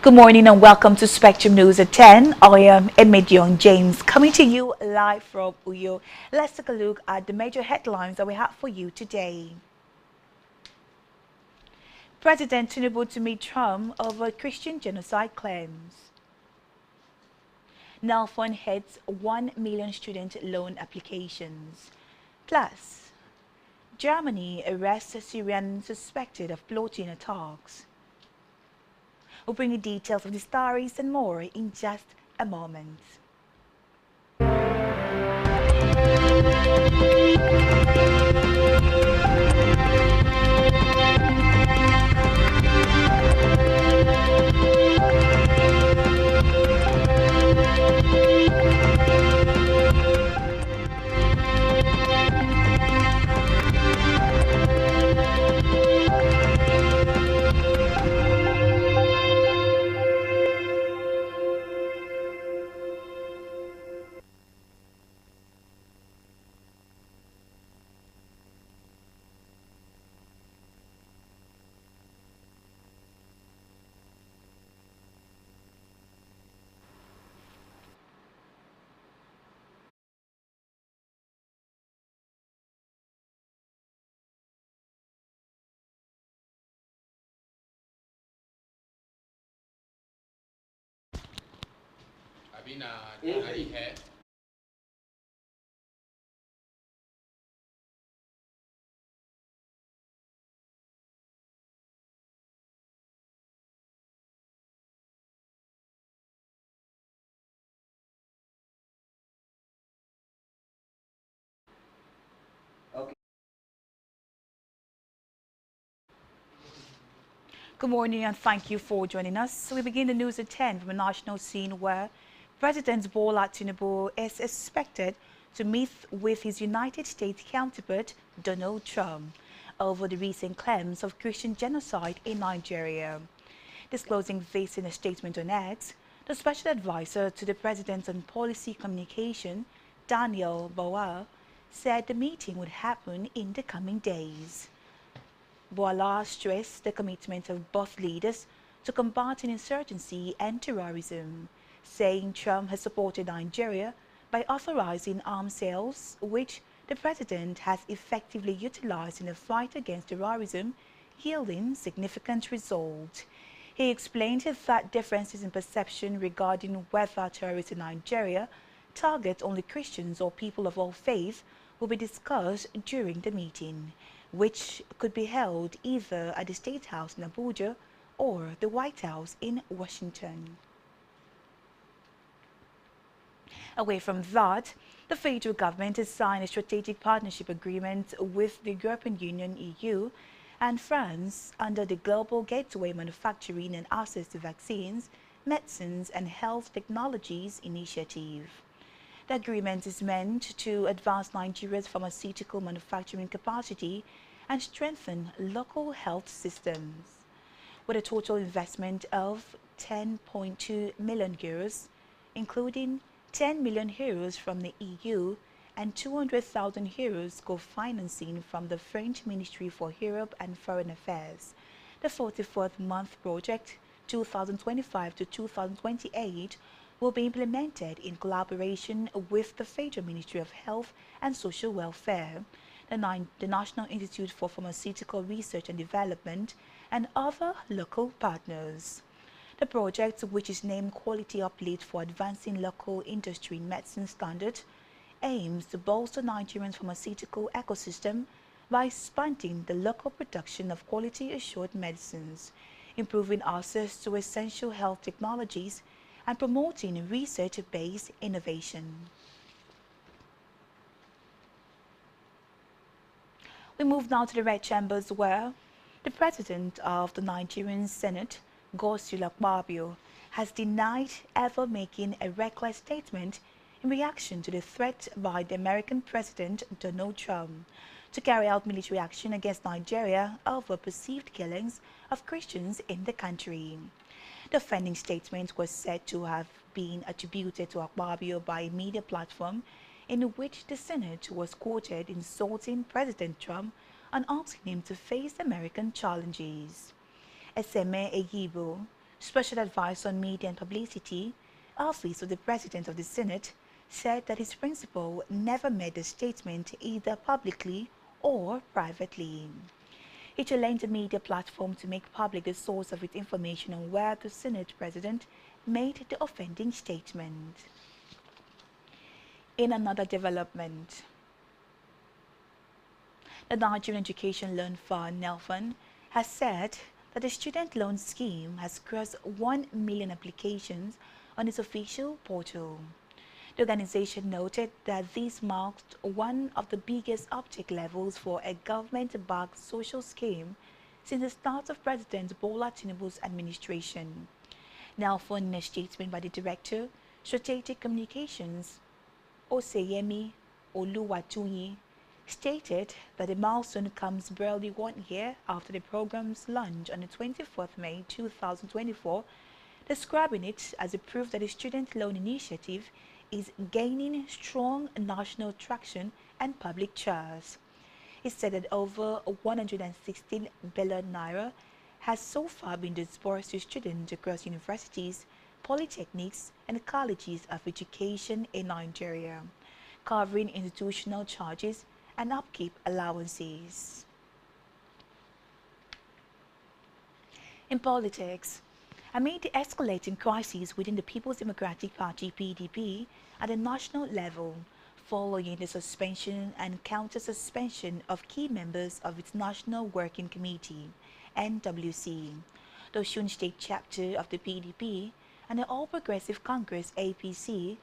Good morning and welcome to Spectrum News at 10. I am Emedion James coming to you live from Uyo. Let's take a look at the major headlines that we have for you today. President Tinubu to meet Trump over Christian genocide claims. Now fund hits 1 million student loan applications. Plus, Germany arrests a Syrian suspected of plotting attacks. We'll bring you details of the stories and more in just a moment. Good morning and thank you for joining us. So we begin the news at 10 from a national scene where President Bola Tinubu is expected to meet with his United States counterpart Donald Trump over the recent claims of Christian genocide in Nigeria. Disclosing this in a statement on X, the special advisor to the president on policy communication, Daniel Bauer, said the meeting would happen in the coming days. Boala stressed the commitment of both leaders to combating insurgency and terrorism, saying Trump has supported Nigeria by authorizing arms sales, which the president has effectively utilized in the fight against terrorism, yielding significant results. He explained that differences in perception regarding whether terrorists in Nigeria target only Christians or people of all faiths will be discussed during the meeting, which could be held either at the State House in Abuja or the White House in Washington. Away from that, the federal government has signed a strategic partnership agreement with the European Union (EU) and France under the Global Gateway Manufacturing and Access to Vaccines, Medicines and Health Technologies Initiative. The agreement is meant to advance Nigeria's pharmaceutical manufacturing capacity and strengthen local health systems. With a total investment of 10.2 million euros, including 10 million euros from the EU and 200,000 euros co-financing from the French Ministry for Europe and Foreign Affairs. The 44th month project, 2025 to 2028, will be implemented in collaboration with the Federal Ministry of Health and Social Welfare, the National Institute for Pharmaceutical Research and Development, and other local partners. The project, which is named Quality Uplift for Advancing Local Industry in Medicine Standard, aims to bolster Nigeria's pharmaceutical ecosystem by expanding the local production of quality-assured medicines, improving access to essential health technologies, and promoting research-based innovation. We move now to the Red Chambers where the President of the Nigerian Senate, Godswill Akpabio, has denied ever making a reckless statement in reaction to the threat by the American President Donald Trump to carry out military action against Nigeria over perceived killings of Christians in the country. The offending statement was said to have been attributed to Akpabio by a media platform in which the Senate was quoted insulting President Trump and asking him to face American challenges. Eseme Eyibo, Special Advisor on Media and Publicity, Office of the President of the Senate, said that his principal never made a statement either publicly or privately. It challenged the media platform to make public the source of its information on where the Senate President made the offending statement. In another development, the Nigerian Education Loan Fund, NELFund, has said that the student loan scheme has crossed 1 million applications on its official portal. The organization noted that this marked one of the biggest uptake levels for a government-backed social scheme since the start of President Bola Tinubu's administration. NELFund, in a statement by the Director, Strategic Communications, Oseyemi Oluwatoyin, stated that the milestone comes barely 1 year after the program's launch on the 24th May 2024, describing it as a proof that the student loan initiative is gaining strong national traction and public trust. He said that over 116 billion naira has so far been disbursed to students across universities, polytechnics, and colleges of education in Nigeria, covering institutional charges and upkeep allowances. In politics, amid the escalating crisis within the People's Democratic Party (PDP) at the national level, following the suspension and counter-suspension of key members of its National Working Committee (NWC), the Osun State chapter of the PDP and the All Progressive Congress (APC)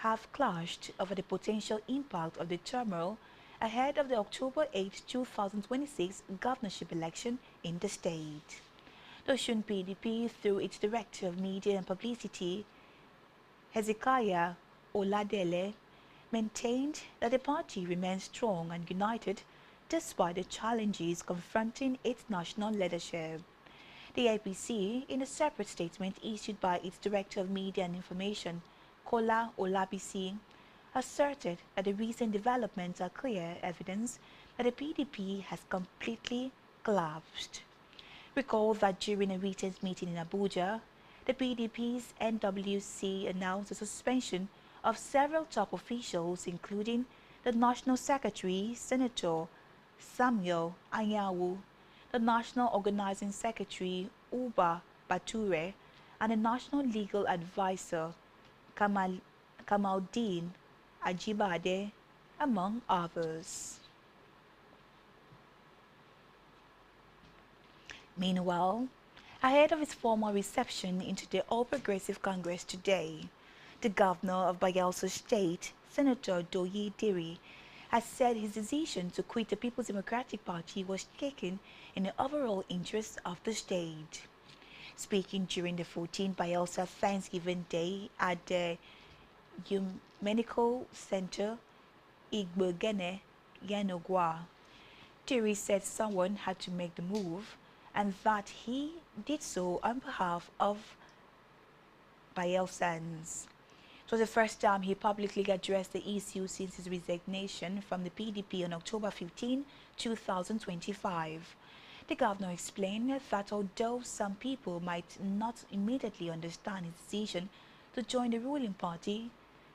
have clashed over the potential impact of the turmoil ahead of the October 8, 2026 governorship election in the state. The Osun PDP, through its Director of Media and Publicity, Hezekiah Oladele, maintained that the party remains strong and united despite the challenges confronting its national leadership. The APC, in a separate statement issued by its Director of Media and Information, Kola Olabisi, asserted that the recent developments are clear evidence that the PDP has completely collapsed. Recall that during a recent meeting in Abuja, the PDP's NWC announced the suspension of several top officials, including the National Secretary, Senator Samuel Anyawu, the National Organizing Secretary, Uba Bature, and the National Legal Advisor, Kamaldeen Ajibade, among others. Meanwhile, ahead of his formal reception into the All Progressive Congress today, the governor of Bayelsa State, Senator Doyi Diri, has said his decision to quit the People's Democratic Party was taken in the overall interest of the state. Speaking during the 14th Bayelsa Thanksgiving Day at the Medical Center, Igbogene, Yanogwa, Diri said someone had to make the move and that he did so on behalf of Bayelsans. It was the first time he publicly addressed the issue since his resignation from the PDP on October 15, 2025. The governor explained that although some people might not immediately understand his decision to join the ruling party,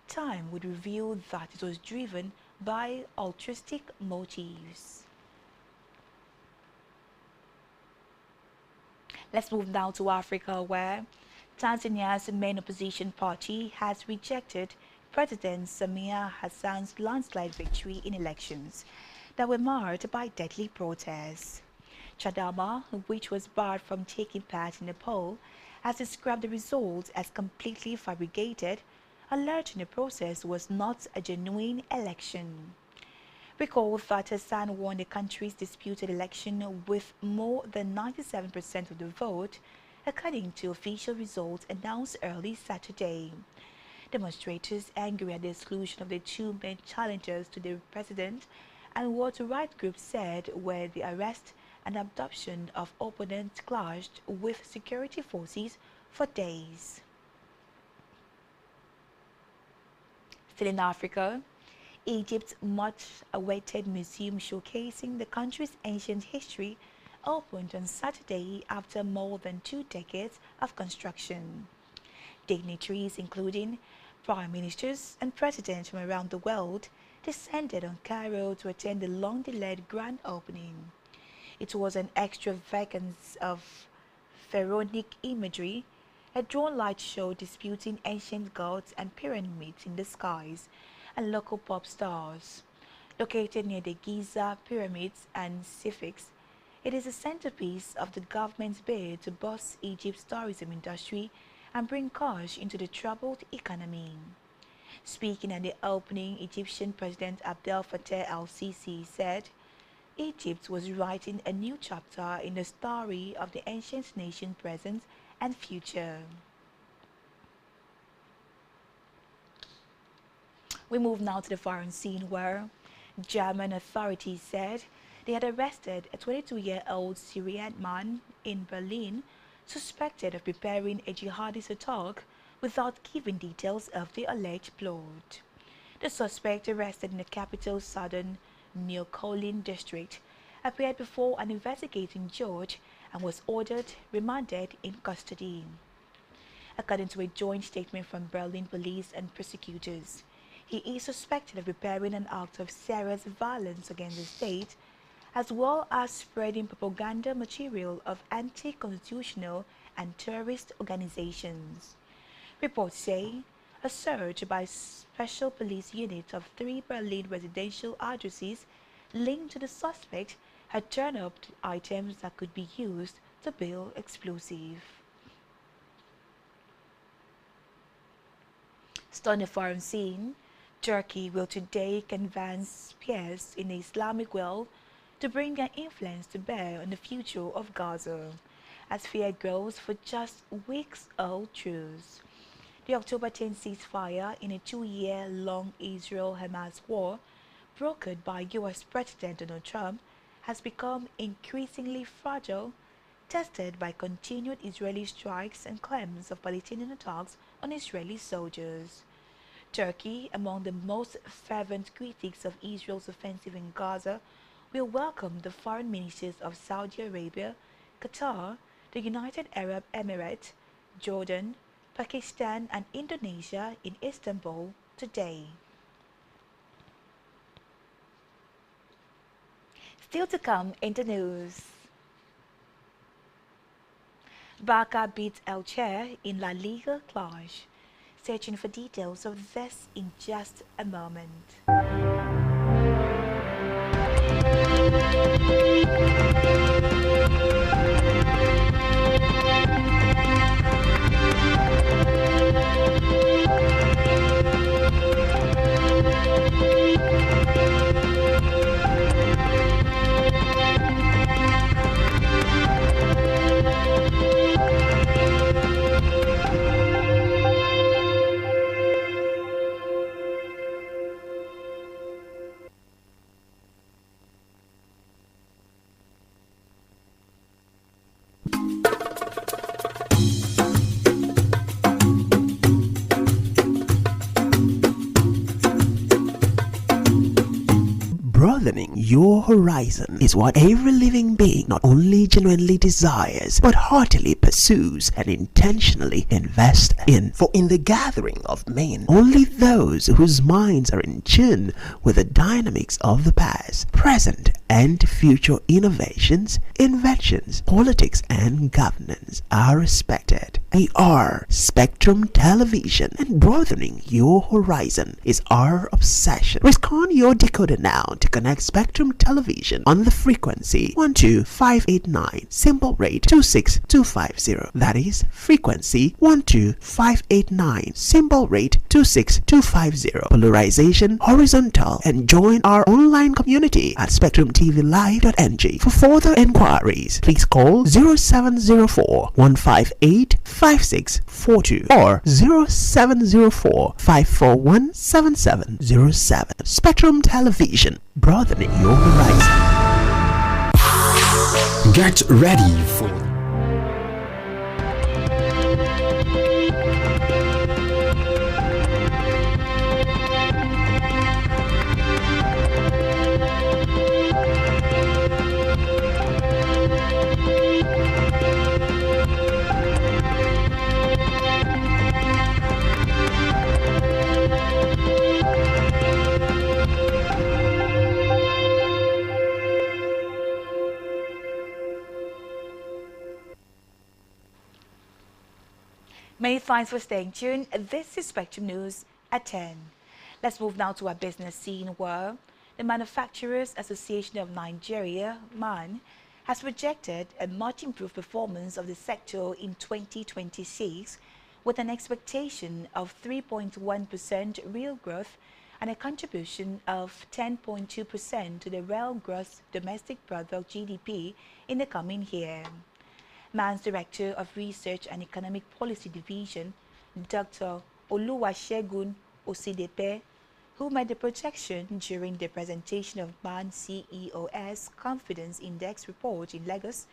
time would reveal that it was driven by altruistic motives. Let's move now to Africa, where Tanzania's main opposition party has rejected President Samia Hassan's landslide victory in elections that were marred by deadly protests. Chadama, which was barred from taking part in the poll, has described the results as completely fabricated, alleging the process was not a genuine election. Recall that Hassan won the country's disputed election with more than 97% of the vote, according to official results announced early Saturday. Demonstrators, angry at the exclusion of the two main challengers to the president and what right groups said were the arrest and abduction of opponents, clashed with security forces for days. Still in Africa, Egypt's much-awaited museum showcasing the country's ancient history opened on Saturday after more than 2 decades of construction. Dignitaries, including prime ministers and presidents from around the world, descended on Cairo to attend the long-delayed grand opening. It was an extravagance of pharaonic imagery, a drone light show disputing ancient gods and pyramids in the skies, and local pop stars. Located near the Giza pyramids and Sphinx, it is a centerpiece of the government's bid to boost Egypt's tourism industry and bring cash into the troubled economy. Speaking at the opening, Egyptian President Abdel Fattah el-Sisi said Egypt was writing a new chapter in the story of the ancient nation present and future. We move now to the foreign scene where German authorities said they had arrested a 22-year-old Syrian man in Berlin suspected of preparing a jihadist attack without giving details of the alleged plot. The suspect, arrested in the capital's southern Neo-Kolin district, appeared before an investigating judge and was ordered remanded in custody. According to a joint statement from Berlin police and prosecutors, he is suspected of preparing an act of serious violence against the state, as well as spreading propaganda material of anti-constitutional and terrorist organizations. Reports say a search by special police unit of 3 Berlin residential addresses linked to the suspect had turned up items that could be used to build explosives. Still on the foreign scene, Turkey will today canvass peers in the Islamic world to bring their influence to bear on the future of Gaza, as fear grows for just weeks-old truce. The October 10 ceasefire in a 2-year-long Israel-Hamas war, brokered by U.S. President Donald Trump, has become increasingly fragile, tested by continued Israeli strikes and claims of Palestinian attacks on Israeli soldiers. Turkey, among the most fervent critics of Israel's offensive in Gaza, will welcome the foreign ministers of Saudi Arabia, Qatar, the United Arab Emirates, Jordan, Pakistan and Indonesia in Istanbul today. Still to come in the news. Barca beats Elche in La Liga clash. Searching for details of this in just a moment. Broadening your horizon is what every living being not only genuinely desires, but heartily pursues and intentionally invests in. For in the gathering of men, only those whose minds are in tune with the dynamics of the past, present, and future innovations, inventions, politics, and governance are respected. We are Spectrum Television, and broadening your horizon is our obsession. Risk on your decoder now to connect Spectrum Television on the frequency 12589, symbol rate 26250. That is frequency 12589, symbol rate 26250. Polarization horizontal, and join our online community at spectrumtvlive.ng. For further inquiries, please call 0704 158 5642 or 0704 541 7707. Spectrum Television, broadening your horizon. Get ready for Many thanks for staying tuned. This is Spectrum News at 10. Let's move now to our business scene where the Manufacturers Association of Nigeria, MAN, has projected a much improved performance of the sector in 2026 with an expectation of 3.1% real growth and a contribution of 10.2% to the real gross domestic product GDP in the coming year. MAN's Director of Research and Economic Policy Division, Dr. Oluwasegun Osidepe, who made the projection during the presentation of MAN CEO's Confidence Index report in Lagos,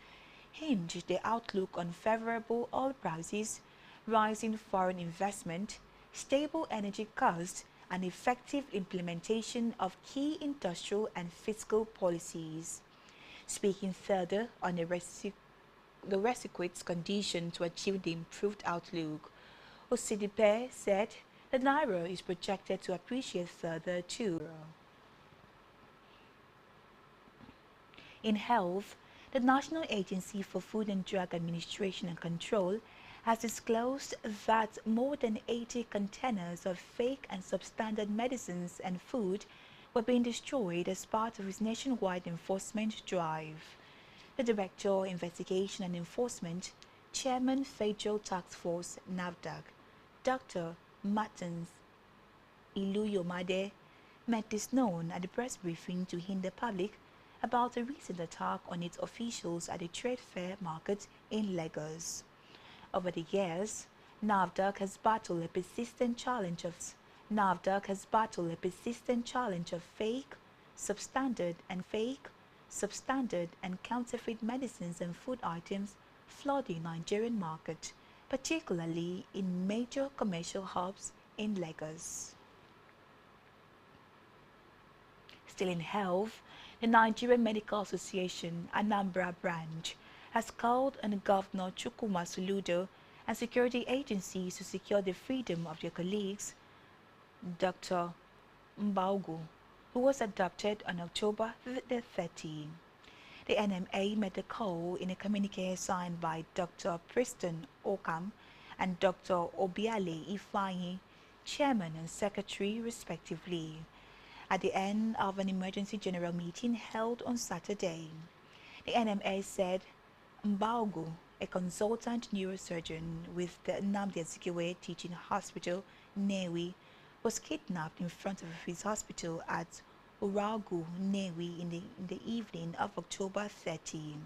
hinged the outlook on favorable oil prices, rising foreign investment, stable energy costs, and effective implementation of key industrial and fiscal policies. Speaking further on the requisite condition to achieve the improved outlook, Osidipe said the Naira is projected to appreciate further too. In health, the National Agency for Food and Drug Administration and Control has disclosed that more than 80 containers of fake and substandard medicines and food were being destroyed as part of its nationwide enforcement drive. The Director of Investigation and Enforcement, Chairman Federal Task Force NAFDAC, Dr. Martins Iluyomade, made this known at the press briefing to hint the public about a recent attack on its officials at the trade fair market in Lagos. Over the years, NAFDAC has battled a persistent challenge of fake, substandard and counterfeit medicines and food items flooding Nigerian market, particularly in major commercial hubs in Lagos. Still in health, the Nigerian Medical Association Anambra branch has called on Governor Chukwuma Soludo and security agencies to secure the freedom of their colleagues, Dr. Mbaugu, who was adopted on October the 30th. The NMA made the call in a communique signed by Dr. Preston Okam and Dr. Obiale Ifeanyi, Chairman and Secretary respectively, at the end of an emergency general meeting held on Saturday. The NMA said Mbaugu, a consultant neurosurgeon with the Nnamdi Azikiwe Teaching Hospital, Newi, was kidnapped in front of his hospital at Uragu, Newi in the evening of October 30.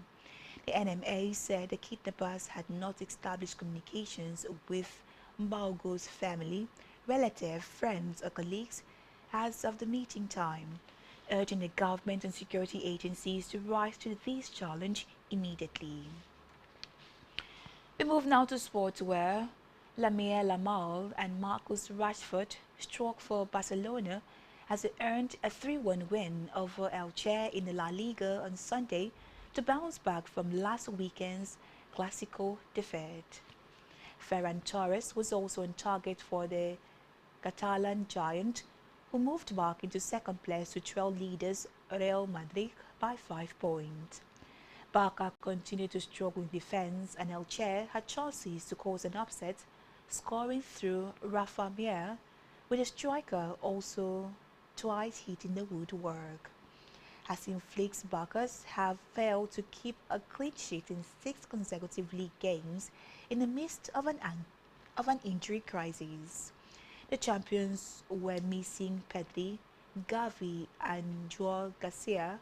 The NMA said the kidnappers had not established communications with Mbaugu's family, relatives, friends or colleagues as of the meeting time, urging the government and security agencies to rise to this challenge immediately. We move now to sports where Lamine Yamal and Marcus Rashford struck for Barcelona as they earned a 3-1 win over Elche in the La Liga on Sunday to bounce back from last weekend's Clásico defeat. Ferran Torres was also on target for the Catalan giant, who moved back into second place to trail leaders Real Madrid by 5 points. Barca continued to struggle in defense and Elche had chances to cause an upset, scoring through Rafa Mir, with the striker also twice hitting the woodwork. Hassan Flick's Barcas have failed to keep a clean sheet in 6 consecutive league games in the midst of an injury crisis. The champions were missing Pedri, Gavi and Joao Garcia,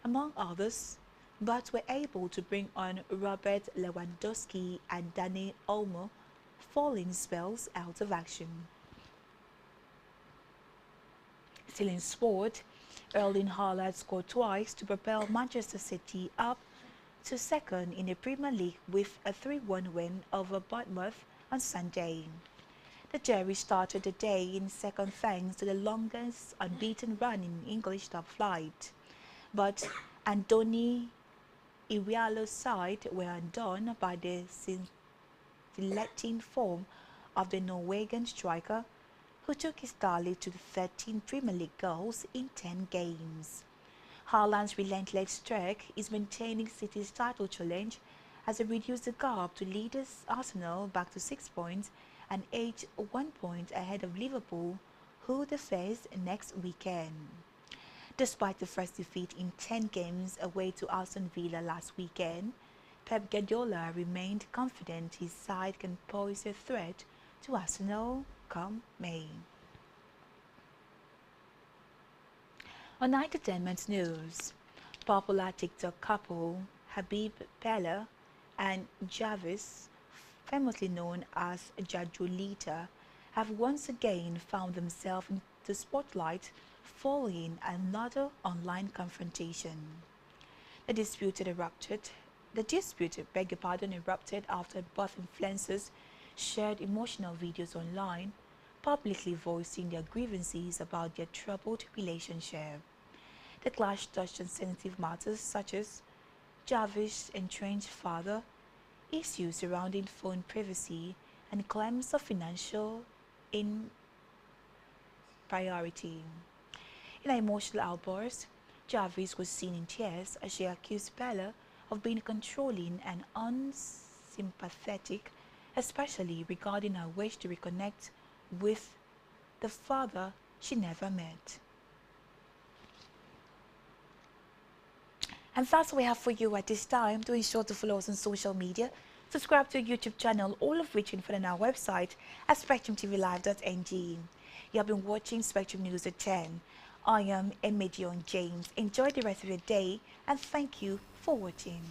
among others, but were able to bring on Robert Lewandowski and Dani Olmo, falling spells out of action. Still in sport, Erling Haaland scored twice to propel Manchester City up to second in the Premier League with a 3-1 win over Bournemouth on Sunday. The Jerry started the day in second thanks to the longest unbeaten run in English top flight, but Andoni Iraola's side were undone by the scintillating form of the Norwegian striker, who took his tally to 13 Premier League goals in 10 games. Haaland's relentless streak is maintaining City's title challenge as they reduced the gap to leaders Arsenal back to 6 points and edge 1 point ahead of Liverpool, who they face next weekend. Despite the first defeat in 10 games away to Aston Villa last weekend, Pep Guardiola remained confident his side can pose a threat to Arsenal come May. On entertainment news, popular TikTok couple Habib Bella and Jarvis, famously known as Jajulita, have once again found themselves in the spotlight following another online confrontation. The dispute erupted, erupted after both influencers shared emotional videos online, publicly voicing their grievances about their troubled relationship. The clash touched on sensitive matters such as Jarvis' estranged father, issues surrounding phone privacy, and claims of financial impropriety. In an emotional outburst, Jarvis was seen in tears as she accused Bella of being controlling and unsympathetic, especially regarding her wish to reconnect with the father she never met. And that's what we have for you at this time. Do ensure to follow us on social media, subscribe to our YouTube channel, all of which you can find on our website at spectrumtvlive.ng. You have been watching Spectrum News at 10. I am Emedion James. Enjoy the rest of your day and thank you for watching.